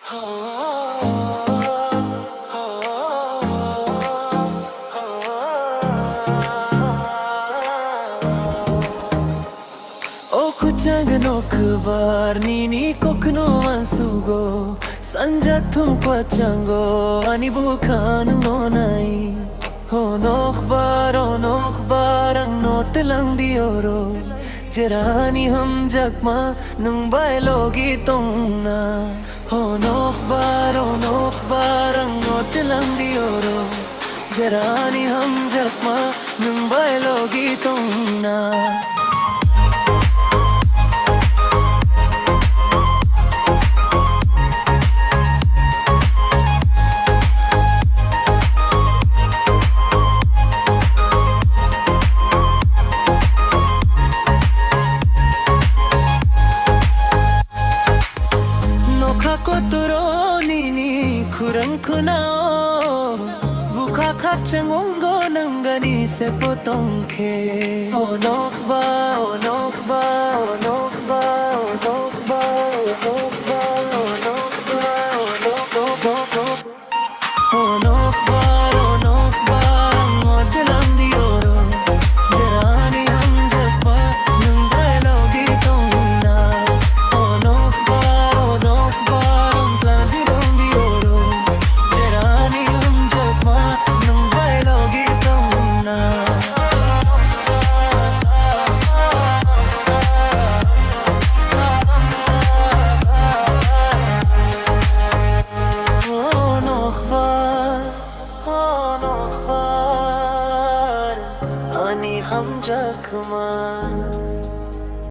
Kuchang nini kokno ansugo sanja thum pachango ani bukhan monai honokhbar ang notelang dioro jerani ham jakma nung bailogi tongna honokhbar ang notelang dioro jerani ham jakma nung bailogi tongna kurang kunao buka kacang onggo nanggani sepotong ke onok ba